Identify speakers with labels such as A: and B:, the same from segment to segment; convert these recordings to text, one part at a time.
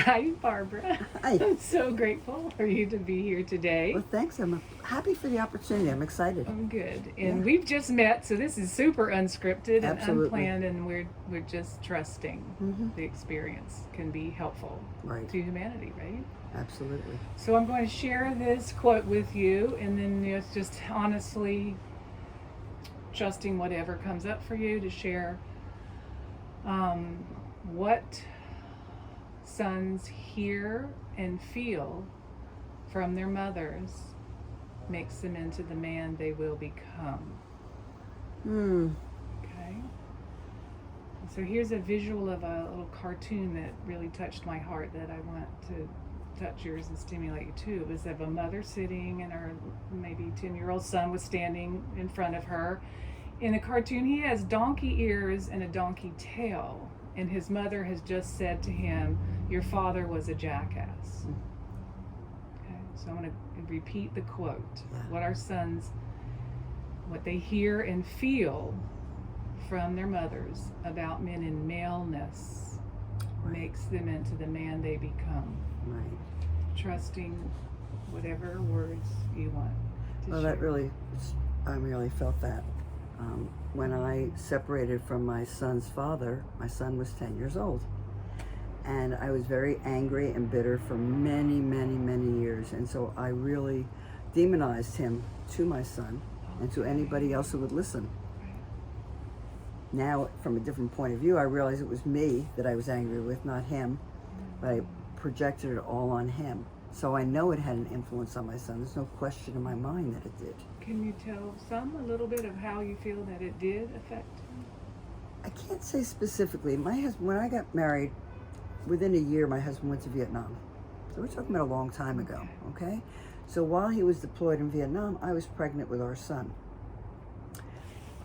A: Hi, Barbara.
B: Hi.
A: I'm so grateful for you to be here today.
B: Well, thanks. I'm happy for the opportunity. I'm excited.
A: I'm good,
B: Yeah,
A: and we've just met, so this is super unscripted and
B: absolutely.
A: unplanned, and we're just trusting
B: Hmm.
A: the experience can be helpful
B: Right.
A: to humanity, right?
B: Absolutely.
A: So I'm going to share this quote with you, and then it's just honestly trusting whatever comes up for you to share. What sons hear and feel from their mothers makes them into the man they will become.
B: Hmm.
A: Okay? So here's a visual of a little cartoon that really touched my heart that I want to touch yours and stimulate you too. It was of a mother sitting and her maybe 10-year-old son was standing in front of her. In the cartoon, he has donkey ears and a donkey tail. And his mother has just said to him, "Your father was a jackass." Okay, so I'm going to repeat the quote.
B: Yeah.
A: What our sons, what they hear and feel from their mothers about men and maleness
B: Right.
A: makes them into the man they become.
B: Right.
A: Trusting whatever words you want to
B: Well,
A: share.
B: that really, I really felt that. When I separated from my son's father, my son was 10 years old. And I was very angry and bitter for many, many, many years. And so I really demonized him to my son and to anybody else who would listen. Now, from a different point of view, I realize it was me that I was angry with, not him, but I projected it all on him. So I know it had an influence on my son. There's no question in my mind that it did.
A: Can you tell a little bit of how you feel that it did affect him?
B: I can't say specifically. My husband, when I got married, within a year, my husband went to Vietnam. So we're talking about a long time ago, okay? So while he was deployed in Vietnam, I was pregnant with our son.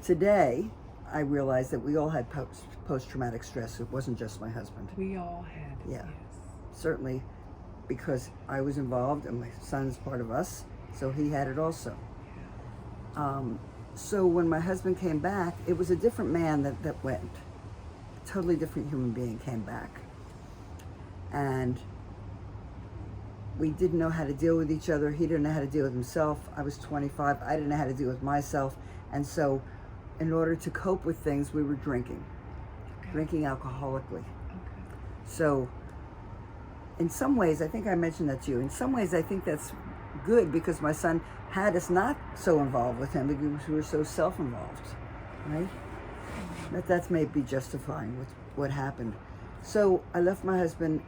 B: Today, I realized that we all had post-traumatic stress. It wasn't just my husband.
A: We all had it,
B: Yeah.
A: yes.
B: Certainly, because I was involved and my son's part of us, so he had it also. So when my husband came back, it was a different man that went. A totally different human being came back. And we didn't know how to deal with each other. He didn't know how to deal with himself. I was 25. I didn't know how to deal with myself. And so in order to cope with things, we were drinking alcoholically.
A: Okay.
B: So in some ways, I think I mentioned that to you. In some ways, I think that's good because my son had us not so involved with him because we were so self-involved, right? That's maybe justifying what happened. So I left my husband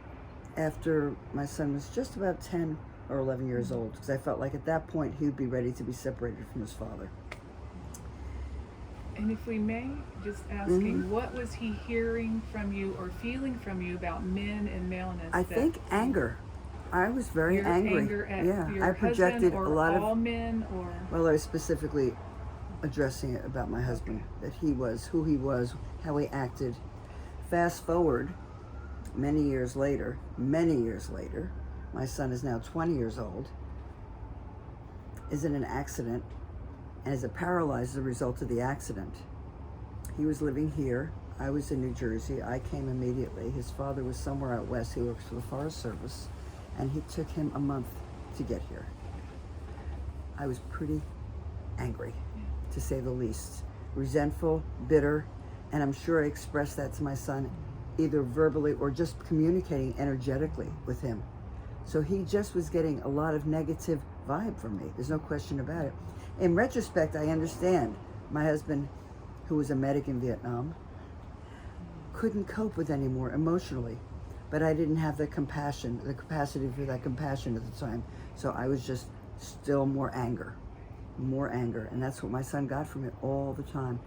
B: after my son was just about 10 or 11 years old because I felt like at that point he would be ready to be separated from his father.
A: And if we may, just asking, what was he hearing from you or feeling from you about men and maleness?
B: I think anger. I was very
A: your
B: angry.
A: anger at
B: Yeah,
A: your
B: I projected
A: husband or
B: a lot
A: all
B: of.
A: men, or
B: Well, I was specifically addressing it about my husband, that he was who he was, how he acted. Fast forward many years later, my son is now 20 years old, is in an accident, and is paralyzed as a result of the accident. He was living here. I was in New Jersey. I came immediately. His father was somewhere out west. He works for the Forest Service, and he took him a month to get here. I was pretty angry, to say the least. Resentful, bitter, and I'm sure I expressed that to my son either verbally or just communicating energetically with him. So he just was getting a lot of negative vibe from me. There's no question about it. In retrospect, I understand my husband, who was a medic in Vietnam, couldn't cope with anymore emotionally, but I didn't have the capacity for that compassion at the time. So I was just still more anger, and that's what my son got from it all the time.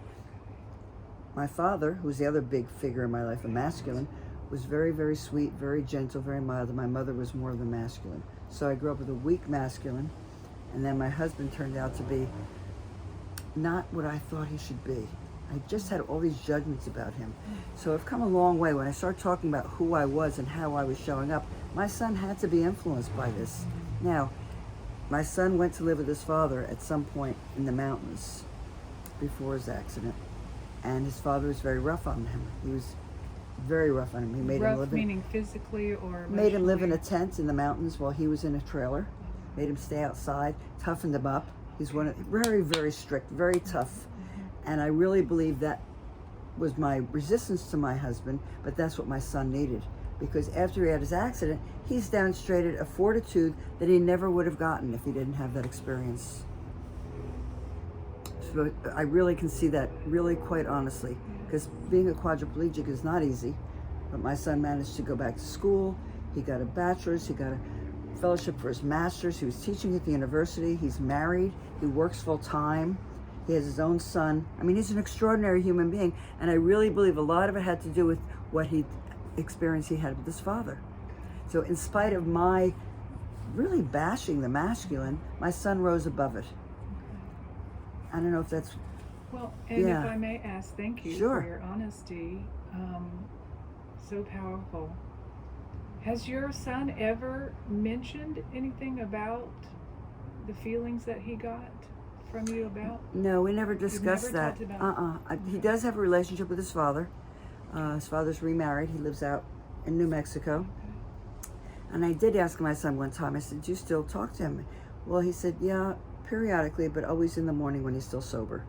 B: My father, who was the other big figure in my life, a masculine, was very, very sweet, very gentle, very mild, and my mother was more of the masculine. So I grew up with a weak masculine, and then my husband turned out to be not what I thought he should be. I just had all these judgments about him. So I've come a long way. When I start talking about who I was and how I was showing up, my son had to be influenced by this. Now, my son went to live with his father at some point in the mountains before his accident, and his father was very rough on him. He was Very rough on him. He made him
A: Rough
B: live
A: meaning physically or
B: made him live in a
A: emotionally?
B: tent in the mountains while he was in a trailer. Made him stay outside. Toughened him up. He's very, very strict, very tough. And I really believe that was my resistance to my husband, but that's what my son needed. Because after he had his accident, he's demonstrated a fortitude that he never would have gotten if he didn't have that experience. So I really can see that, really quite honestly, because being a quadriplegic is not easy. But my son managed to go back to school. He got a bachelor's. He got a fellowship for his master's. He was teaching at the university. He's married. He works full time. He has his own son. I mean, he's an extraordinary human being. And I really believe a lot of it had to do with what experience he had with his father. So in spite of my really bashing the masculine, my son rose above it. I don't know if that's...
A: Well, and
B: Yeah.
A: if I may ask, thank you
B: Sure.
A: for your honesty. So powerful. Has your son ever mentioned anything about the feelings that he got from you about?
B: No, we never discussed
A: never
B: that.
A: talked about
B: He does have a relationship with his father. His father's remarried. He lives out in New Mexico.
A: Okay.
B: And I did ask my son one time, I said, do you still talk to him? Well, he said, yeah, periodically, but always in the morning when he's still sober.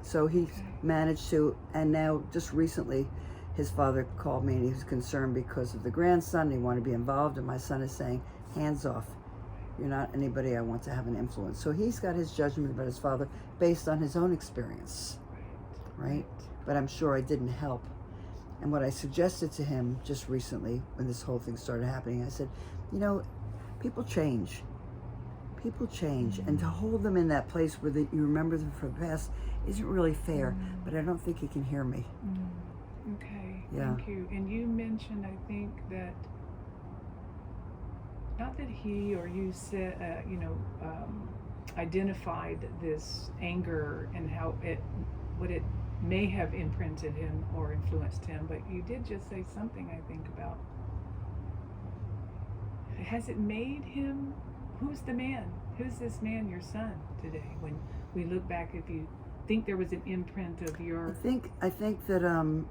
B: So he managed to, and now just recently, his father called me and he was concerned because of the grandson. He wanted to be involved, and my son is saying, hands off. You're not anybody I want to have an influence. So he's got his judgment about his father based on his own experience, right? But I'm sure I didn't help. And what I suggested to him just recently, when this whole thing started happening, I said, you know, people change. People change. And to hold them in that place where you remember them from the past isn't really fair. But I don't think he can hear me.
A: Okay,
B: Yeah.
A: thank you. And you mentioned, I think, that not that he or you said, identified this anger and how what it may have imprinted him or influenced him, but you did just say something, I think, about, has it made him, who's the man? Who's this man, your son, today? When we look back, if you think there was an imprint of your...
B: I think that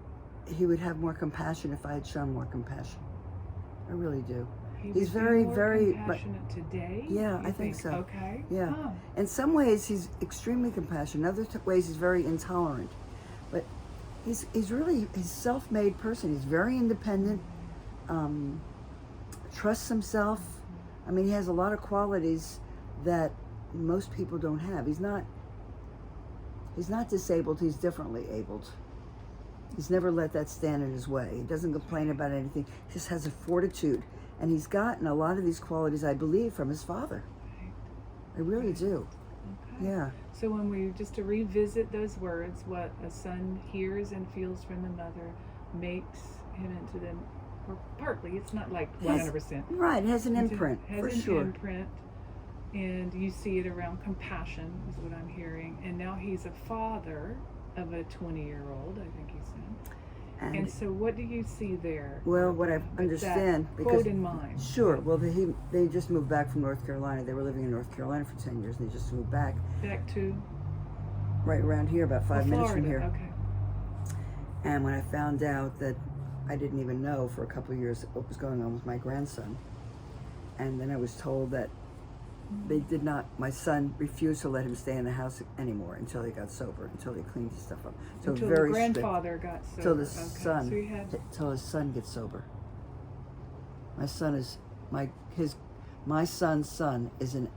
B: he would have more compassion if I had shown more compassion. I really do. He's very, very
A: compassionate today.
B: Yeah,
A: you
B: I think so.
A: Okay.
B: Yeah.
A: Huh.
B: In some ways, he's extremely compassionate. In other ways, he's very intolerant. But he's a self-made person. He's very independent. Trusts himself. I mean, he has a lot of qualities that most people don't have. He's not disabled. He's differently abled. He's never let that stand in his way. He doesn't complain about anything. He just has a fortitude. And he's gotten a lot of these qualities, I believe, from his father. I really do.
A: Okay.
B: Yeah.
A: So when we, just to revisit those words, what a son hears and feels from the mother makes him into them, or partly, it's not like 100%.
B: Right, it has an imprint, for sure.
A: Imprint, and you see it around compassion, is what I'm hearing. And now he's a father of a 20-year-old, I think he said. And so what do you see there?
B: Well, what I understand,
A: that
B: because
A: quote in mind.
B: Sure. Well, they just moved back from North Carolina. They were living in North Carolina for 10 years, and they just moved back
A: To
B: right around here, about 5 minutes
A: Florida.
B: from here.
A: Okay.
B: And when I found out that I didn't even know for a couple of years what was going on with my grandson, and then I was told that my son refused to let him stay in the house anymore until he got sober, until he cleaned his stuff up. So
A: Until
B: very
A: the grandfather got sober.
B: Till the
A: Okay.
B: son,
A: So you had...
B: till his son gets sober. My son is my son's son is in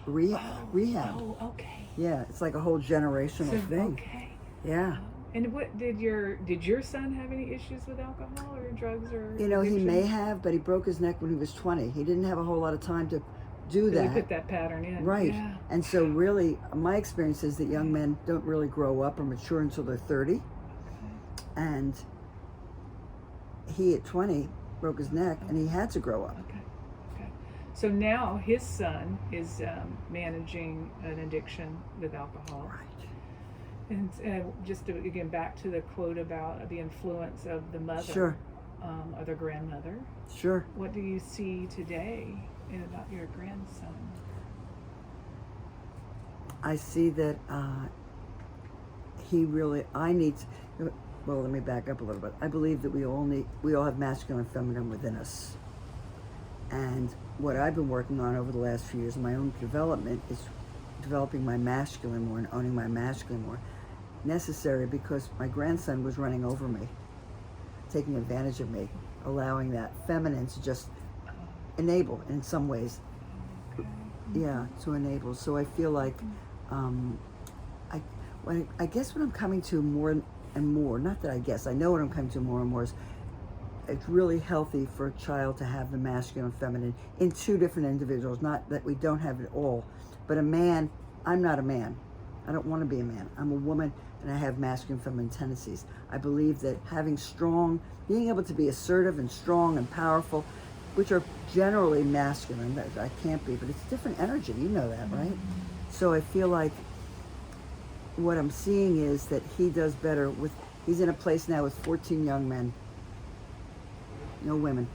B: rehab.
A: Oh, okay.
B: Yeah, it's like a whole generational thing.
A: Okay.
B: Yeah.
A: And what did your son have any issues with alcohol or drugs or?
B: You know, he
A: addiction?
B: may have, but he broke his neck when he was 20. He didn't have a whole lot of time to do that.
A: Put that pattern in.
B: Right.
A: Yeah.
B: And so really, my experience is that young men don't really grow up or mature until they're 30.
A: Okay.
B: And he at 20 broke his neck, and he had to grow up.
A: Okay. Okay. So now his son is managing an addiction with alcohol.
B: Right.
A: And just to, again, back to the quote about the influence of the mother.
B: Sure.
A: Or the grandmother.
B: Sure.
A: What do you see today about your grandson?
B: I see that well, let me back up a little bit. I believe that we all have masculine and feminine within us. And what I've been working on over the last few years in my own development is developing my masculine more and owning my masculine more. Necessary because my grandson was running over me, taking advantage of me, allowing that feminine to just enable in some ways. Yeah, to enable. So I feel like I guess what I'm coming to more and more, not that I guess, I know what I'm coming to more and more is it's really healthy for a child to have the masculine and feminine in two different individuals. Not that we don't have it all, but a man, I'm not a man. I don't want to be a man. I'm a woman and I have masculine and feminine tendencies. I believe that being able to be assertive and strong and powerful, which are generally masculine, I can't be, but it's different energy, you know that, right? So I feel like what I'm seeing is that he does better he's in a place now with 14 young men, no women,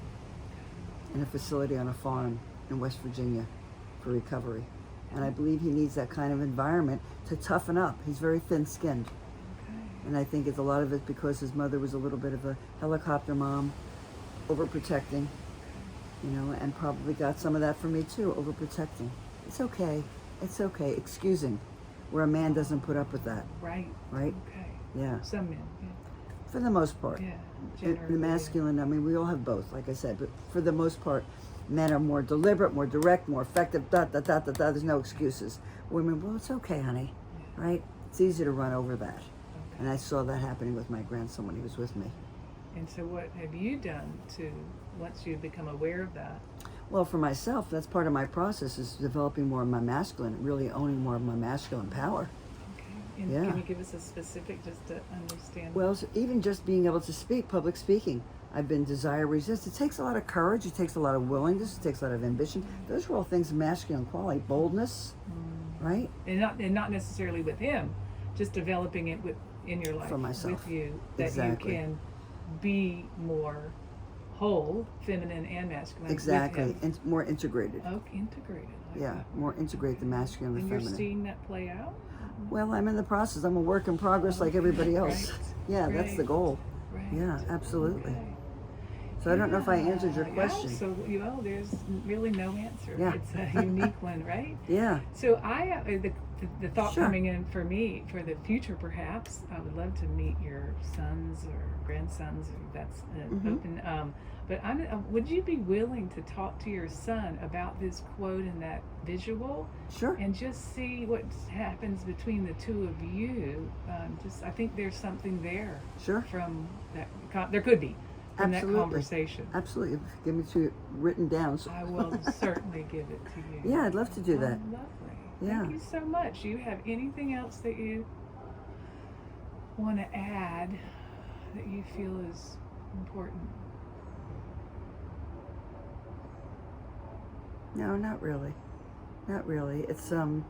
B: in a facility on a farm in West Virginia for recovery. And I believe he needs that kind of environment to toughen up. He's very thin-skinned. And I think it's a lot of it because his mother was a little bit of a helicopter mom, overprotecting, and probably got some of that from me too, overprotecting. It's okay, excusing, where a man doesn't put up with that.
A: Right.
B: Right?
A: Okay.
B: Yeah.
A: Some men, yeah.
B: For the most part.
A: Yeah.
B: The masculine, I mean, we all have both, like I said, but for the most part, men are more deliberate, more direct, more effective, there's no excuses. Women, well, it's okay, honey, right? It's easy to run over that.
A: Okay.
B: And I saw that happening with my grandson when he was with me.
A: And so what have you done once you become aware of that?
B: Well, for myself, that's part of my process is developing more of my masculine, really owning more of my masculine power.
A: And
B: Yeah.
A: can you give us a specific just to understand?
B: Well, so even just being able to speak, public speaking. I've been desire resist. It takes a lot of courage. It takes a lot of willingness. It takes a lot of ambition. Those are all things of masculine quality. Boldness, right?
A: And not necessarily with him, just developing it in your life
B: For myself.
A: with you, that
B: Exactly.
A: you can be more whole, feminine and masculine.
B: Exactly.
A: With him.
B: And more integrated.
A: Oh, integrated. I like
B: Yeah,
A: that.
B: more integrate the masculine and
A: And
B: the
A: you're
B: feminine.
A: seeing that play out?
B: Well, I'm in the process. I'm a work in progress like everybody else.
A: Right.
B: Yeah, that's the
A: Right.
B: goal.
A: Right.
B: Yeah, absolutely.
A: Okay.
B: So I don't know if I answered your question.
A: Yeah, so there's really no answer.
B: Yeah.
A: It's a unique one, right?
B: Yeah.
A: So the thought
B: Sure.
A: coming in for me for the future, perhaps I would love to meet your sons or grandsons. If that's open. But would you be willing to talk to your son about this quote and that visual,
B: Sure.
A: and just see what happens between the two of you? I think there's something there
B: Sure.
A: from that. There could be. From
B: Absolutely.
A: that conversation.
B: Absolutely. Give me to written down. So.
A: I will certainly give it to you.
B: Yeah, I'd love to do that.
A: Oh, lovely.
B: Yeah.
A: Thank you so much. Do you have anything else that you want to add that you feel is important?
B: No, not really. Not really. It's I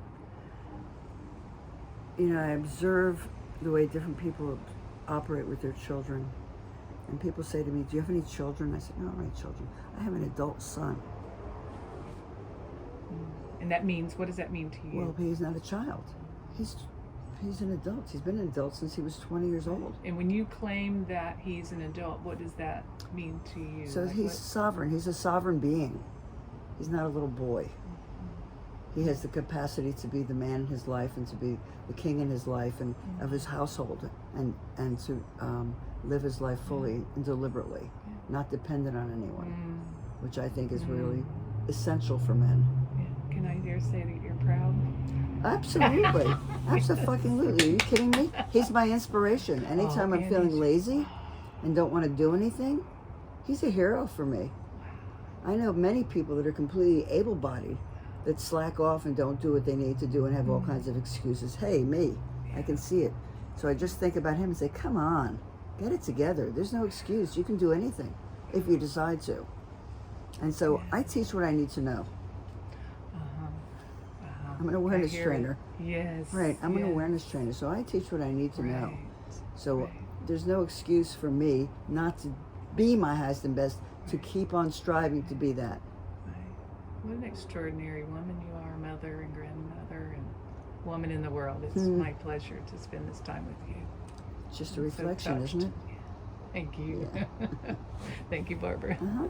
B: observe the way different people operate with their children. And people say to me, do you have any children? I said, no, I don't have any children. I have an adult son.
A: And that means, what does that mean to you?
B: Well, he's not a child. He's an adult. He's been an adult since he was 20 years old.
A: And when you claim that he's an adult, what does that mean to you?
B: So
A: Like
B: he's
A: what-
B: sovereign. He's a sovereign being. He's not a little boy. He has the capacity to be the man in his life and to be the king in his life and of his household and to live his life fully and deliberately, not dependent on anyone, which I think is really essential for men.
A: Yeah. Can I dare say that you're proud?
B: Absolutely. Absolutely. Are you kidding me? He's my inspiration. Anytime I'm
A: and
B: feeling
A: he's-
B: lazy and don't want to do anything, he's a hero for me. I know many people that are completely able-bodied that slack off and don't do what they need to do and have all kinds of excuses. Hey, me, I can see it. So I just think about him and say, come on, get it together. There's no excuse. You can do anything if you decide to. And so I teach what I need to know. I'm an awareness
A: I hear
B: trainer.
A: it. Yes.
B: Right, I'm an
A: yes.
B: awareness trainer, so I teach what I need to know.
A: Right.
B: So
A: Right.
B: there's no excuse for me not to be my highest and best, to keep on striving to be that.
A: Right. What an extraordinary woman you are, mother and grandmother and woman in the world. It's my pleasure to spend this time with you.
B: It's just a
A: I'm so
B: reflection, isn't
A: touched.
B: it?
A: Thank you.
B: Yeah.
A: Thank you, Barbara.
B: Uh-huh.